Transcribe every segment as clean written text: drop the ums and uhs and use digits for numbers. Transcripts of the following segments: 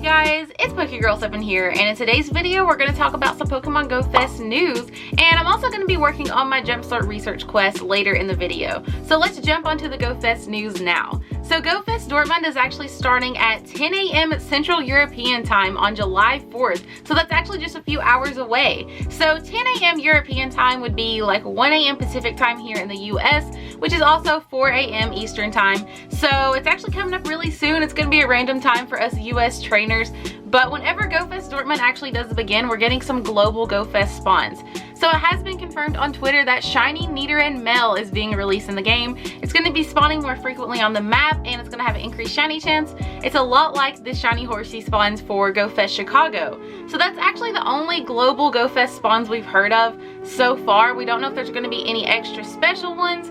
guys, it's PokéGirl7 here, and in today's video we're going to talk about some Pokemon Go Fest news, and I'm also going to be working on my Jumpstart research quest later in the video. So let's jump onto the Go Fest news now. So Go Fest Dortmund is actually starting at 10 a.m. Central European time on July 4th, so that's actually just a few hours away. So 10 a.m. European time would be like 1 a.m. Pacific time here in the US, which is also 4 a.m. Eastern time. So it's actually coming up really soon. It's going to be a random time for us US trainers, but whenever Go Fest Dortmund actually does begin, we're getting some global Go Fest spawns. So it has been confirmed on Twitter that shiny Nidoran male is being released in the game. It's going to be spawning more frequently on the map, and it's going to have an increased shiny chance. It's a lot like the shiny Horsey spawns for Go Fest Chicago. So that's actually the only global Go Fest spawns we've heard of so far. We don't know if there's going to be any extra special ones.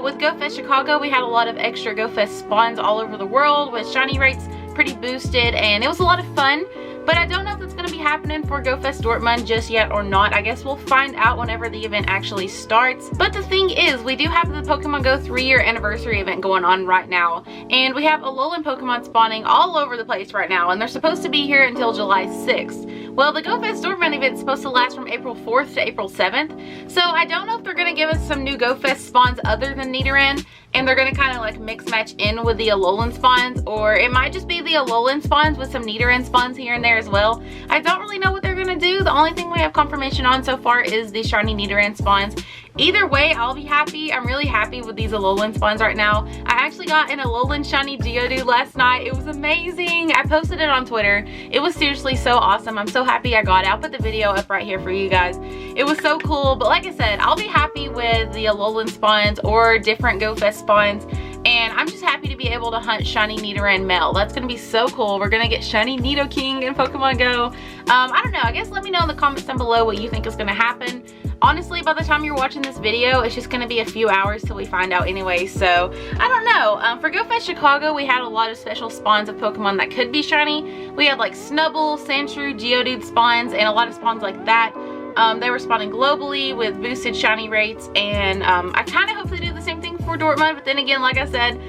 With Go Fest Chicago, we had a lot of extra Go Fest spawns all over the world with shiny rates pretty boosted, and it was a lot of fun. But I don't know if it's going to be happening for Go Fest Dortmund just yet or not. I guess we'll find out whenever the event actually starts. But the thing is, we do have the Pokemon Go 3-year anniversary event going on right now. And we have Alolan Pokemon spawning all over the place right now. And they're supposed to be here until July 6th. Well, the Go Fest Dortmund event is supposed to last from April 4th to April 7th. So I don't know if they're going to give us some new Go Fest spawns other than Nidoran, and they're going to kind of like mix match in with the Alolan spawns, or it might just be the Alolan spawns with some Nidoran spawns here and there as well. I don't really know what they're going to do. The only thing we have confirmation on so far is the shiny Nidoran spawns. Either way, I'll be happy. I'm really happy with these Alolan spawns right now. I actually got an Alolan shiny Geodude last night. It was amazing. I posted it on Twitter. It was seriously so awesome. I'm so happy I got it. I'll put the video up right here for you guys. It was so cool. But like I said, I'll be happy with the Alolan spawns or different Go Fest spawns. And I'm just happy to be able to hunt shiny Nidoran male. That's going to be so cool. We're going to get shiny Nidoking in Pokemon Go. I don't know. I guess let me know in the comments down below what you think is going to happen. Honestly, by the time you're watching this video, it's just going to be a few hours till we find out anyway. So, I don't know. For Go Fest Chicago, we had a lot of special spawns of Pokemon that could be shiny. We had like Snubbull, Sandshrew, Geodude spawns, and a lot of spawns like that. They were spawning globally with boosted shiny rates, and I kind of hope they do the same thing for Dortmund, but then again, like I said,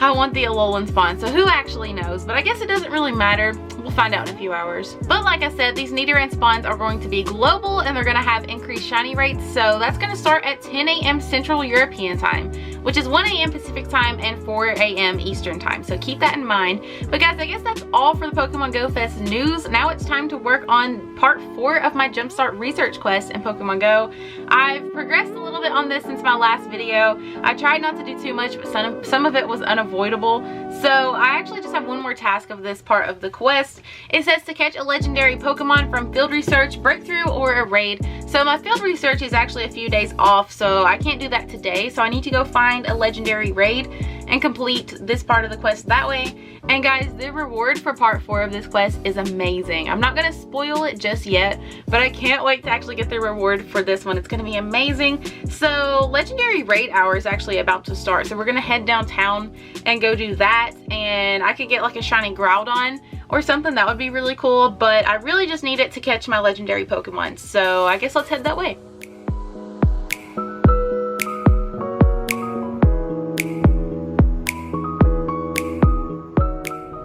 I want the Alolan spawn, so who actually knows? But I guess it doesn't really matter. We'll find out in a few hours. But like I said, these Nidoran spawns are going to be global, and they're going to have increased shiny rates, so that's going to start at 10 a.m. Central European time, which is 1 a.m. Pacific time and 4 a.m. Eastern time, so keep that in mind. But guys, I guess that's all for the Pokemon Go Fest news. Now it's time to work on part 4 of my Jumpstart research quest in Pokemon Go. I've progressed a little bit on this since my last video. I tried not to do too much, but some of it was unavoidable. So I actually just have one more task of this part of the quest. It says to catch a legendary Pokemon from field research, breakthrough, or a raid. So my field research is actually a few days off, so I can't do that today. So I need to go find a legendary raid and complete this part of the quest that way. And guys, the reward for part 4 of this quest is amazing. I'm not going to spoil it just yet, but I can't wait to actually get the reward for this one. It's going to be amazing. So legendary raid hour is actually about to start, so we're going to head downtown and go do that, and I could get like a shiny Groudon or something. That would be really cool, but I really just need it to catch my legendary Pokemon, so I guess let's head that way.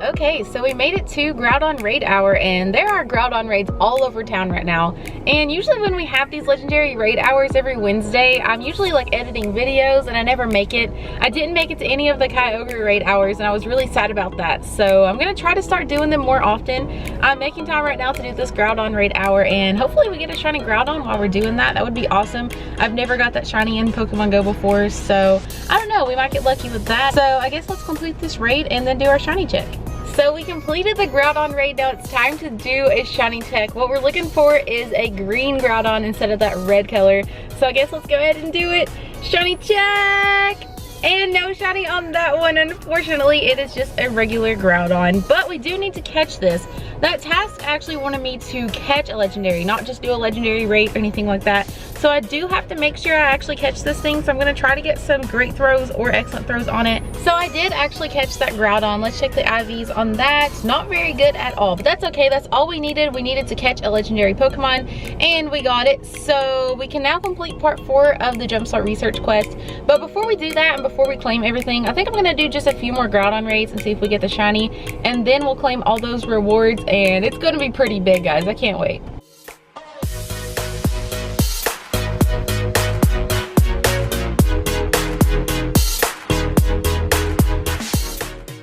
Okay, so we made it to Groudon Raid Hour, and there are Groudon raids all over town right now. And usually when we have these legendary raid hours every Wednesday, I'm usually like editing videos and I never make it. I didn't make it to any of the Kyogre raid hours, and I was really sad about that. So I'm gonna try to start doing them more often. I'm making time right now to do this Groudon Raid Hour, and hopefully we get a shiny Groudon while we're doing that. That would be awesome. I've never got that shiny in Pokemon Go before, so I don't know, we might get lucky with that. So I guess let's complete this raid and then do our shiny check. So we completed the Groudon raid. Now it's time to do a shiny check. What we're looking for is a green Groudon instead of that red color. So I guess let's go ahead and do it. Shiny check! And no shiny on that one. Unfortunately, it is just a regular Groudon. But we do need to catch this. That task actually wanted me to catch a legendary, not just do a legendary raid or anything like that. So So I do have to make sure I actually catch this thing. So I'm gonna try to get some great throws or excellent throws on it. So I did actually catch that Groudon. Let's check the IVs on that. Not very good at all, but that's okay. That's all we needed. We needed to catch a legendary Pokemon and we got it. So we can now complete part 4 of the Jumpstart Research Quest. But before we do that and before we claim everything, I think I'm gonna do just a few more Groudon raids and see if we get the shiny. And then we'll claim all those rewards and it's gonna be pretty big, guys. I can't wait.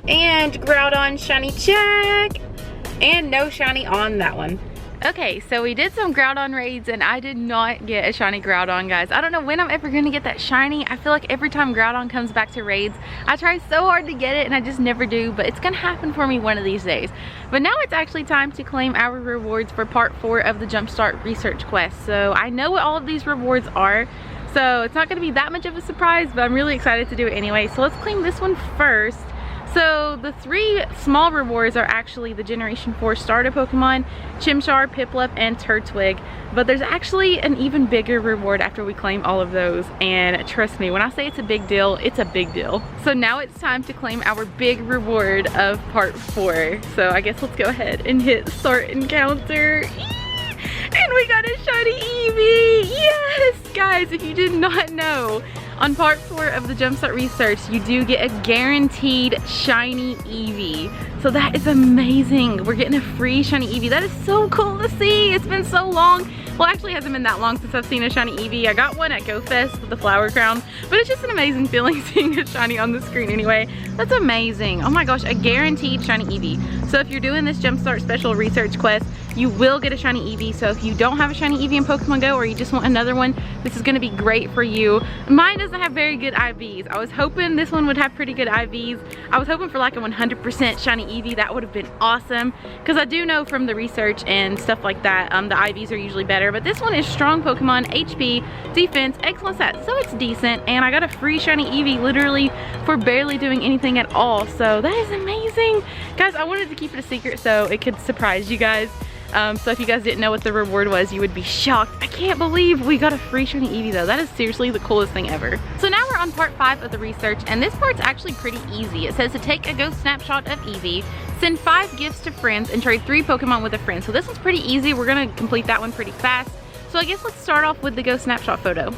And Groudon shiny check, and no shiny on that one. Okay, so we did some Groudon raids and I did not get a shiny Groudon, guys. I don't know when I'm ever gonna get that shiny. I feel like every time Groudon comes back to raids, I try so hard to get it and I just never do, but it's gonna happen for me one of these days. But now it's actually time to claim our rewards for part 4 of the Jumpstart Research Quest. So I know what all of these rewards are, so it's not gonna be that much of a surprise, but I'm really excited to do it anyway. So let's claim this one first. So the 3 small rewards are actually the Generation 4 starter Pokemon, Chimchar, Piplup, and Turtwig. But there's actually an even bigger reward after we claim all of those. And trust me, when I say it's a big deal, it's a big deal. So now it's time to claim our big reward of part 4. So I guess let's go ahead and hit start encounter. And we got a shiny Eevee! Yes! Guys, if you did not know, on part 4 of the Jumpstart Research, you do get a guaranteed shiny Eevee. So that is amazing. We're getting a free shiny Eevee. That is so cool to see. It's been so long. Well, actually it hasn't been that long since I've seen a shiny Eevee. I got one at Go Fest with the flower crown, but it's just an amazing feeling seeing a shiny on the screen anyway. That's amazing. Oh my gosh, a guaranteed shiny Eevee. So if you're doing this Jumpstart Special Research Quest, you will get a shiny Eevee. So if you don't have a shiny Eevee in Pokemon Go or you just want another one, this is gonna be great for you. Mine doesn't have very good IVs. I was hoping this one would have pretty good IVs. I was hoping for like a 100% shiny Eevee. That would have been awesome, because I do know from the research and stuff like that, the IVs are usually better. But this one is strong Pokemon, HP, defense, excellent stats, so it's decent. And I got a free shiny Eevee literally for barely doing anything at all. So that is amazing. Guys, I wanted to keep it a secret so it could surprise you guys. So if you guys didn't know what the reward was, you would be shocked. I can't believe we got a free shiny Eevee though. That is seriously the coolest thing ever. So now we're on part 5 of the research, and this part's actually pretty easy. It says to take a ghost snapshot of Eevee, send 5 gifts to friends, and trade 3 Pokemon with a friend. So this one's pretty easy. We're gonna complete that one pretty fast. So I guess let's start off with the ghost snapshot photo.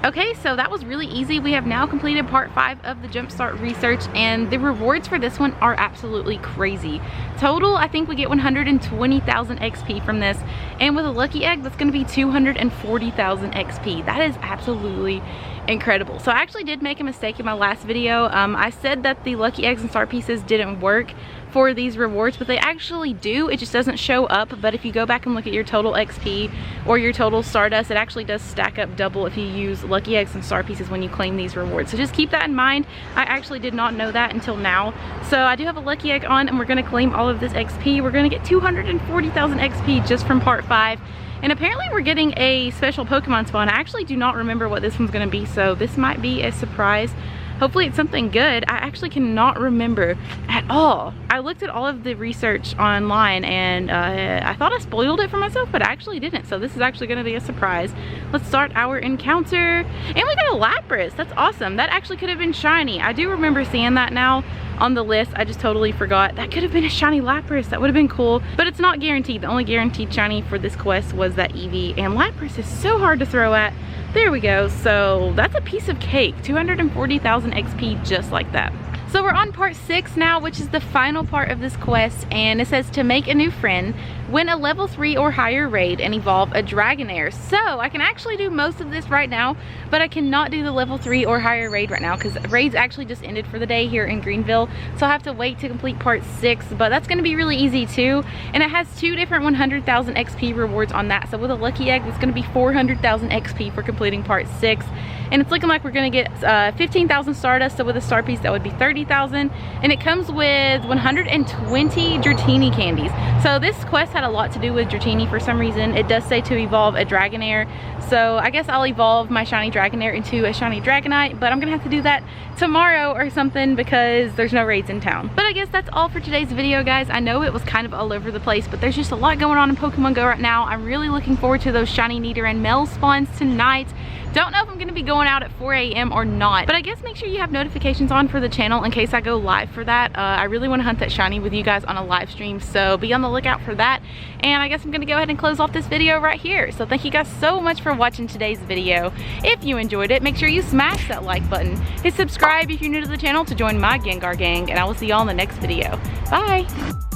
Okay, so that was really easy. We have now completed part 5 of the Jumpstart Research, and the rewards for this one are absolutely crazy. Total, I think we get 120,000 XP from this, and with a lucky egg, that's gonna be 240,000 XP. That is absolutely incredible. So I actually did make a mistake in my last video. I said that the lucky eggs and star pieces didn't work for these rewards, but they actually do. It just doesn't show up. But if you go back and look at your total XP or your total Stardust, it actually does stack up double if you use lucky eggs and star pieces when you claim these rewards. So just keep that in mind. I actually did not know that until now. So I do have a lucky egg on, and we're gonna claim all of this XP. We're gonna get 240,000 XP just from part 5. And apparently we're getting a special Pokemon spawn. I actually do not remember what this one's gonna be, so this might be a surprise. Hopefully it's something good. I actually cannot remember at all. I looked at all of the research online and I thought I spoiled it for myself, but I actually didn't. So this is actually gonna be a surprise. Let's start our encounter. And we got a Lapras. That's awesome. That actually could have been shiny. I do remember seeing that now on the list. I just totally forgot. That could have been a shiny Lapras. That would have been cool, but it's not guaranteed. The only guaranteed shiny for this quest was that Eevee, and Lapras is so hard to throw at. There we go. So that's a piece of cake. 240,000 XP just like that. So we're on part 6 now, which is the final part of this quest, and it says to make a new friend, win a level 3 or higher raid, and evolve a Dragonair. So I can actually do most of this right now, but I cannot do the level 3 or higher raid right now because raids actually just ended for the day here in Greenville. So I have to wait to complete part 6, but that's going to be really easy too. And it has 2 different 100,000 XP rewards on that. So with a lucky egg, it's going to be 400,000 XP for completing part 6. And it's looking like we're going to get 15,000 Stardust, so with a star piece that would be 30,000. And it comes with 120 Dratini candies. So this quest had a lot to do with Dratini for some reason. It does say to evolve a Dragonair. So I guess I'll evolve my shiny Dragonair into a shiny Dragonite, but I'm going to have to do that tomorrow or something because there's no raids in town. But I guess that's all for today's video, guys. I know it was kind of all over the place, but there's just a lot going on in Pokemon Go right now. I'm really looking forward to those shiny Nidoran male spawns tonight. Don't know if I'm going to be going out at 4 a.m. or not, but I guess make sure you have notifications on for the channel in case I go live for that. I really want to hunt that shiny with you guys on a live stream, so be on the lookout for that. And I guess I'm going to go ahead and close off this video right here. So thank you guys so much for watching today's video. If you enjoyed it, make sure you smash that like button. Hit subscribe if you're new to the channel to join my Gengar gang, and I will see y'all in the next video. Bye!